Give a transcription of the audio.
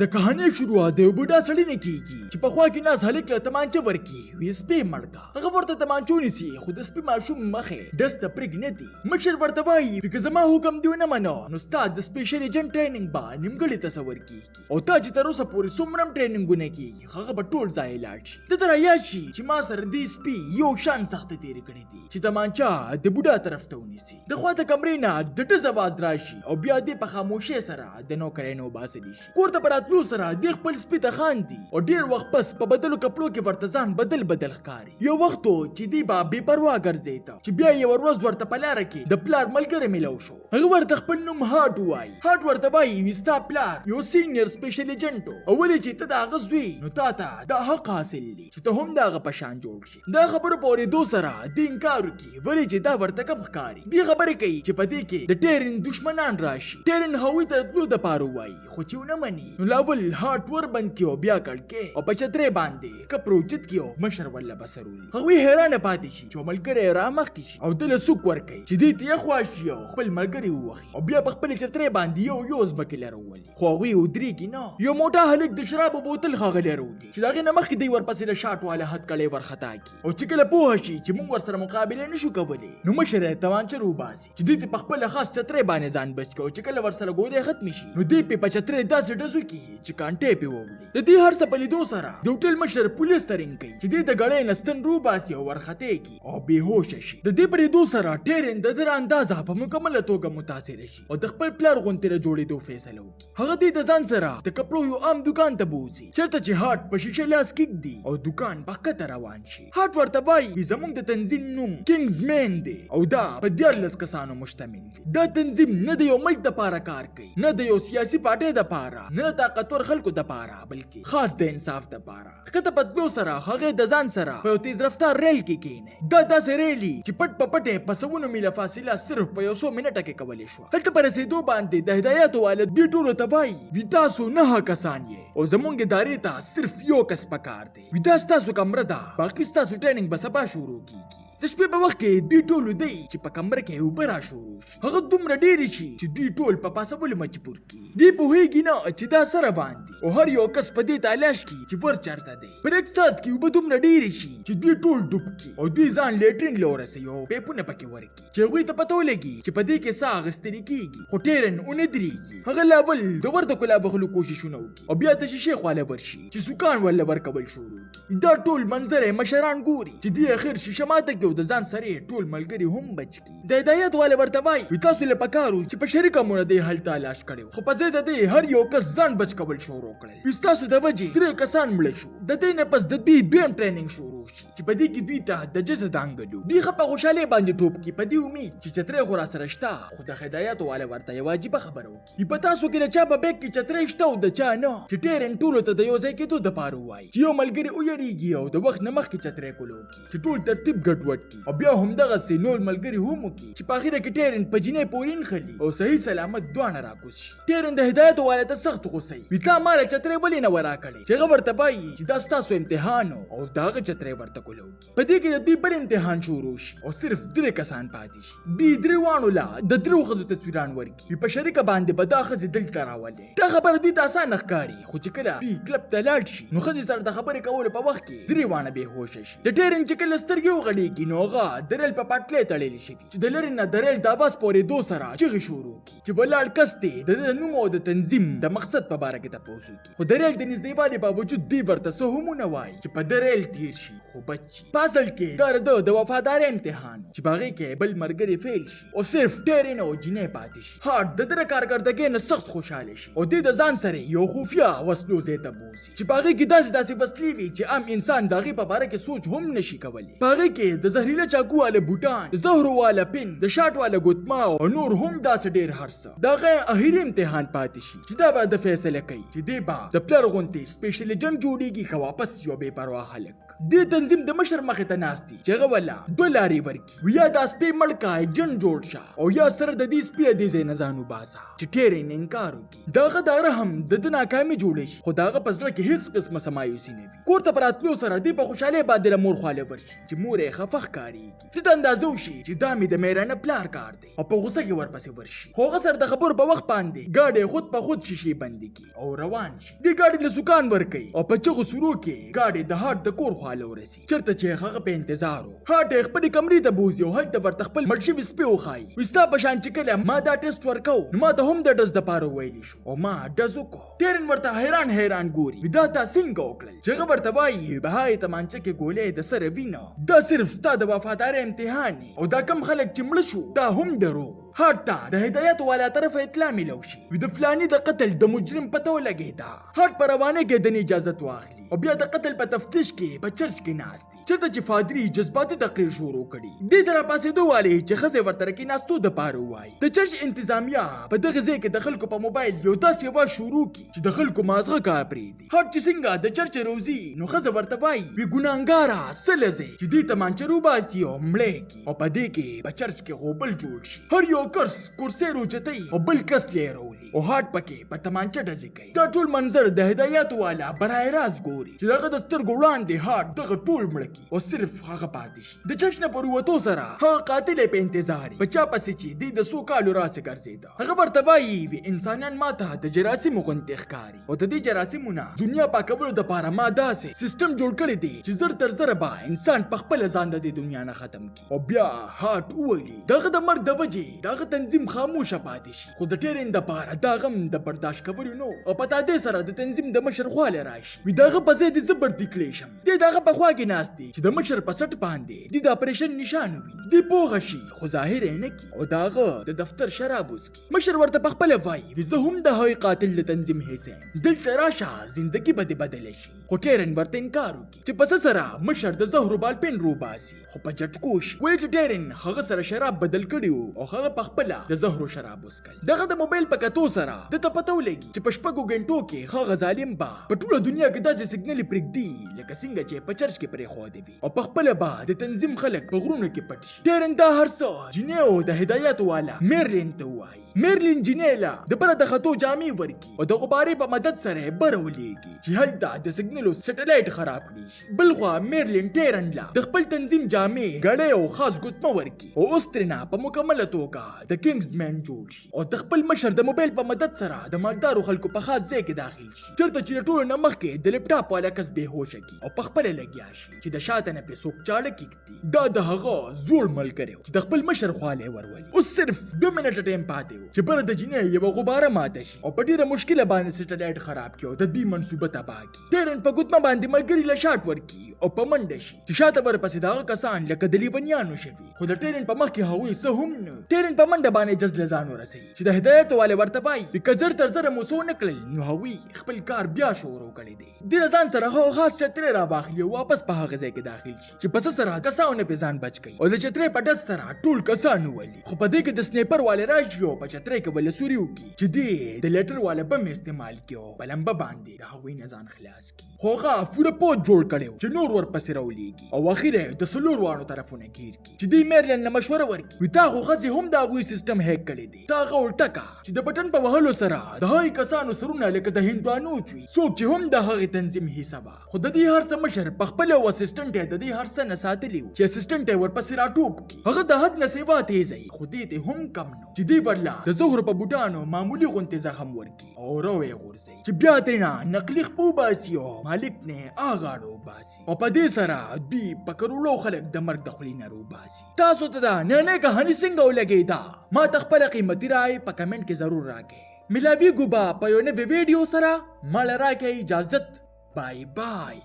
د کہانی شروعات د یو بوډا سړي نه کیږي چې په خوا کې ناز هلک له تمانچه ورکي وي سپی مړکا هغه ورته تمانچو نیسي خو د سپي ماشوم مخې دسته پرېږ نه دي مشر ورته وایي که زما حکم دی ونه منو نو ستا د سپیشل ایجنټ ټریننګ به نیمګړی تصور کیږي او تا چې تر اوسه پورې څومره هم ټریننګونه کیږي هغه به ټول ځای لاړ شي د ته رایاد شي چې ما سره دې سپي یو شان سختې تېرې کړې دي چې تمانچه د بوډا طرف ته ونیسي د خوا د کمرې نه د ډز اواز راشي او بیا دې په خاموشۍ سره د نوکرۍ نه وباسلی شي کور ته په راتلو سره دې خپل سپي ته خاندي او ډېر وخت پس په بدلو کپړو کې ورته ځان بدل ښکاري یو وخت چې دې به بې پروا ګرځېده چې بیا یوه ورځ ورته په لاره کې د پلار ملګری میلو شو هغه ورته خپل نوم هاټ ووایي هاټ ورته وایي وي ستا پلار یو سینیر سپیشل ایجنټ او ولې چې ته د هغه زوی نو تا ته دا حق حاصل دی چې ته هم د هغه په شان جوړ شي دا خبرو په اورېدو سره دې انکار وکړي ولې چې دا ورته کم ښکاري دې خبرې کوي چې په دې کې د ټیرن دشمنان راشي ټیرن هغوی ته تلو دپاره ووایي خو چې ونه مني نو لاول هاټ ور بند کړي او بیا کړکۍ او په چترۍ باندې کپر اوچت کړي او مشر ورله بسرولي هغوی حیرانه پاتې شي چې ملګری یې رامخکې شي او ده له سوک ورکوي چې دې ته یخ واشي او خپل ملګري ووهي او بیا په خپلې چترۍ باندې یو ځمکې له راولي خو هغوی ودرېږي نه یو موټا هلک د شرابو بوتل ښاغلی راولي چې د هغې نه مخکې دی ورپسې د شاټ والا هتکړۍ ورخطا کړي او چې کله پوهه شي چې موږ ورسره مقابله نشو کولی نو مشر یې تمانچه روباسي چې دې ته په خپله خاص چترۍ باندې ځان بچ کړي او چې کله ورسره ګولۍ ختمې شي نو دې پې په چترۍ داسې ډز وکړي چې کانټۍ پې ووړي د دې هر څه په لیدو سره د هوټل مشر پولیس ته رینګ کوي چې دې د ګړۍ نه ستن روباسي او ورخطې کړي او بېهوشه شي د دې په لیدو سره ټیرن د ده اندازه په مکمله توګه متاثره شي او د خپل پلار غوندې د جوړېدو فیصله وکړي هغه دې د ځان سره د کپړو یو عام دوکان ته بوځي چېرته چې هاټ په شیشه لاس کېږدي او دوکان په ښکته روان شي هاټ ورته وایي زموږ د تنظیم نوم کینګز مین دی او دا په 14 کسانو مشتمل دی دا تنظیم نه د یو ملک دپاره کار کوي نه د یو سیاسي پارټۍ دپاره نه د طاقتور خلکو دپاره بلکې خاص د انصاف دپاره ښکته په تلو سره هغې د ځان سره په یو تیز رفتار ریل کې کېنی دا داسې ریلي چې پټ په پټې په سوونو میله فاصله صرف په 100 منټه کې کولی شوه هلته په رسېدو باندې د هدایاتو والا دې ټولو ته وایي وي تاسو 9 کسان یې او زموږ ادارې ته صرف یو کس پکار دی وي دا ستاسو کمره ده باقي ستاسو ټریننګ به سبا شروع کیږي د شپې په وخت کې دوی ټول دی چې په کمره کې اوبه را شروع شي هغه دومره ډېرې شي چې دوی ټول په پاسولو مجبور کړي دوی پوهېږي نه چې دا سره باندې او هر یو کس په دې تلاش کړي چې ور چېرته دی په یک ساعت کې اوبه دومره ډېرې شي چې دوی ټول ډوب کړي او دوی ځان لیټرین له ورسوي او پیپونه پکې ورکړي چې هغوی ته پته ولګي چې په دې کې ساه اخیستنې کېږي خو ټیرن ونه درېږي هغه لا اول د ورته کلا بخلو کوششونه وکړي او بیا د شیشې خواله ورشي چې سوکان ورله ورکول شروع کړي دا ټول منظر مشران ګوري چې دې اخر شیشه ماته کړي او د ځان سره ټول ملګري هم بچ کی د هدایت والا ورته وایي تاسو له پکارو چې په شریکه مونږ دې حل تلاش کړو خو په ځای د دې هر یو کس ځان بچ کول شروع کړل تاسو د وجې 3 کسان مړ شو د دې نه پس د دوی دویم ټریننګ شروع شي چې په دې کې دوی ته د جز دانګلو دوی خپه خوشاله باندې ټوپ کی په دې امید چې چترۍ خو را سره شته خو د هدایت والا ورته یو واجب خبره وکړي په تاسو کې چا په بیگ کې چترۍ شته او د چا نه چې ټیرن ټولو ته د یو ځای کېدو دپاره وایي چې یو ملګري ویریږي او د وخت نه مخکې چترۍ کولو کړي چې ټول ترتیب ګډوډ کړي او بیا همدغسې نور ملګري هم وکړي چې په اخره کې ټیرن په جینۍ پورې نښلي او صحیح سلامت دواړه راکوز شي ټیرن د هدایت والا ته سخت غوسه وي تا ما له چترۍ ولې نه وراکړې چې هغه ورته وایي چې دا ستاسو امتحان او د هغه چترۍ ورته کولو کړي په دې کې د دوی بل امتحان شروع شي او صرف 3 کسان پاتې شي دوی 3 واړو لا د 3 ښځو تصویران ورکړي په شریکه باندې به دا ښځې دلته راولي دا خبره دوی ته اسانه ښکاري خو چې کله دوی کلب ته لاړ شي نو ښځې سره د خبرې کولو په وخت کې 3 واړه بېهوشه شي د ټیرن چې کله سترګې وغړېږي نو هغه د ریل په پټلۍ تړلې شوي چې د لرې نه د ریل د اواز په اورېدو سره چغې شروع کړي چې ولاړ کس دی د ده د نوم او د تنظیم د مقصد په باره کې تپوس وکړي خو د ریل د نږدېوالي باوجود دوی ورته څه هم ونه وایي چې په د ریل تیر شي خو بچ شي په اصل کې دا د د وفادارۍ امتحان چې په هغې کې بل ملګری فیل شي او صرف ټیرن او جینۍ پاتې شي هاټ د ده د کارکردګۍ نه سخت خوشحاله شي او دوی د ځان سره یو خفیه وسلو ځای ته بوځي چې په هغې کې داسې وسلې وي چې عام انسان د هغې په باره کې سوچ هم نشي کولی په هغې کې د زهریله چاقو والا بوټان د زهرو والا پن د شاټ والا ګوتما او نور هم داسې ډېر هر څه د هغه اخري امتحان پاتې شي چې دا به د فیصله کوي چې دی به د پلار غوندې سپیشل ایجنټ جوړېږي که واپس یو بې پروا هلک دې د تنظیم د مشر مخې ته ناست دي چې هغه ولا 2 لارې ورکي یا د سپې مړ کا جن جوړ شه او یا سره د دې سپې د ځای نه ځان وباسه چې ټیرن انکار وکړي دغه د رحم د ناکامي جوړ شي خو دغه پس کې هیڅ قسمه سمایوسي نه وي کور ته پراتلو سره دی په خوشاله باندې مور خاله ورشي چې مور یې خفخ کاریږي د اندازو شي چې دا مې د میرانه پلار کار دی او په غوسه کې ورپسې ورشي خو غسر د خبر په وخت باندې گاډي خود په خود شي بندي کی او روان شي د گاډي له سکان ور کوي او په چغو سورو کې گاډي د هارت د کور خاله ورسي چرته چې هغه په انتظار وو هارت خپل کمرې ته بوزي او هلته ورته خپل مرشي وسپو خای وستا په شان چې کله ما دا ټیسټ ورکاو نو ما ته هم د ډز د پاره ویلی شو او ما ډز وکړو ټیرن ورته حیران ګوري ودا تا څنګه وکړل چې هغه ورته وایي بهای تمانچه کې ګولې د سره وینو دا صرف ستا د وفادار امتحان او دا کم خلک چې مړ شو دا هم دروغ هارت ته د هدایت والا طرف اطلاع ملو شي د فلانی د قتل د مجرم پته ولګیدا هارت پر روانه کې د اجازه واخلي او بیا د قتل په تفتیش کې په چرچ کې ناشتي چرته چې فادری جذباتي تقریر شروع کړي د درا پاسې دوه چې خزه ورته کې ناستو د پاره وای د چرچ انتظامیه په دغه ځای کې د خلکو په موبایل یو داسې وا شروع کی چې د خلکو مازغه کا پری دي هارت چې څنګه د چرچ روزي نو خزه ورته وای وی ګناګارا سلزه چې دې تمانچرو باسي او مړې کی او په دې کې په چرچ کې غوبل جوړ شي هر یو کرسي روچتای او بل کس لیرولي او هارت پکې په تمانچه ډزې کوي دا ټول منظر د هدایت والا برای راز ګوري چې دغه د سترګو وړاندې هارت دغه ټول مړ کی او صرف هغه پاتې شي د چشنه پر وته سره هغه قاتل په انتظار بچا پسې چې د سو کالو راسه ګرځیدا هغه ورته وایي وی انسانان ماته د جراثیم غونډه ښکاری او د دې جراثیمونه دنیا پاکولو د پاره ما داسې سیستم جوړ کړی دی چې زر تر زر به انسان په خپل ځان د دنیا نه ختم کی او بیا هارت وایي دغه د مرګ د وجې دغه تنظیم خاموشه پاتې شي خو د ټیرن د پاره دا غم د برداشت کولو نو او پتا دې سره د تنظیم د مشر خواله راشي وی دغه په ځای د زبر دیکلیشن دغه په خوا کې ناشتي چې د مشر په سټ باندې د اپریشن نشان وي دی پوغه شي خو ظاهر نه کی او داغه د دفتر شراب وسکي مشر ورته په خپل وای وی زه هم د هغې قاتل د تنظیم حسین دلته راشه زندگی به بدل شي خو ټیرن ورته انکار وکړي چې پس سره مشر د زهرو بال پین روباسي خو په جټکوش وای چې ټیرن هغه سره شراب بدل کړیو او هغه په خپل د زهرو شراب وسکل دغه د موبایل په کتو سره د ته پته ولګي چې په شپږو غنټو کې هغه ظالم با په ټوله دنیا کې داسې سیګنل پرېږدي لکه څنګه چې په چرچ کې پرې خو دی او په خپل با د تنظیم خلک په غرونو کې پټ شي ټیرن دا هر څه جنیو د هدایت والا میرلین ته وایي میرلین جنیلا د بره د خطو جامې ورکی او د غبارې په مدد سره برولېږي چې هلته د سیګنلو سټلایټ خراب کړي شي بلخوا میرلین ټیرن لا د خپل تنظیم جامې غړې او خاص ګوتمه ورکی او اوس ترنا په مکمله توګه د کینګز مین جوړ شي او د خپل مشر د موبایل په مدد سره د مالدارو خلکو په خاص ځای کې داخل شي چرته چې ټول نه مخکې د لپټاپ والا کس به هوش کی او په خپل لګیا شي چې د شاته نه په سوک چاړه کیږي دا د هغه زوړ ملګری چې د خپل مشر خواله ورولي اوس صرف 2 منټه ټایم پاتې و چې بر د جنې یو غباره ماته شي او په ډیره مشکله باندې سټلایټ خراب کیو د دې منصوبه تباہ کی ټیرن په ګوتمه باندې ملګری له شاټ ورکی او په منډه شي چې شاته ورپسې دا کسان لکه د لیبنیانو شوي خو د ټیرن په مخ کې هغوی څه هم نه ټیرن په منډه باندې جز لزان ورسي چې د هدایت والے ورته پای کزر تر زر موسو نکړل نو هغوی خپل کار بیا شروع کړی دی د رضان سره هغه خاص چترې را باخلی او واپس په هغه ځای کې داخل شي چې پس سره کسانو په ځان بچ کړي او د چترې په دس سره ټول کسانو ولي خو په دې کې د سنیپر والے راځي او په چترې کې ول سوري وکي چې دی د لیټر والے بم استعمال کیو بلمبه باندې د هغوی نه ځان خلاص کی خو هغه فوره پوت جوړ کړو چې نور ورپسې راولېږي او اخیره د سلور وانو طرفونه گیر کی چې دی میرلین له مشوره ورکی وی تا خو خزي هم دا غوي سیستم هیک کړی دی تا غول ټکا چې د بټن په وهلو سره د هاي کسانو سرونه لکه د هندوانو چوي څوک چې هم د هغه تنظیم حصہ وا خو د دې هر څه مشر په خپل او اسسټنټ د دې هر څه نه ساتلی چې اسسټنټ ورپسې راټوب کی هغه د حد نه سیوا تیزي خو دې ته هم کم نو چې دی ورلا د زهر په بوټانو معمولی غونته زخم ورکی او روي غورځي چې بیا ترنا نقلی خپو باسي او مالک نه اغاړو باسي او په دې سره دی په کرولو خلک د مرګ د خلینو رو باسي تاسو ته دا نه کہانی څنګه ولګیدا ما تخپل قیمتي رائے په کمنټ کې ضرور راکې ملاوی ګوبا په یو نوې ویډیو سره مال راکې اجازت بای بای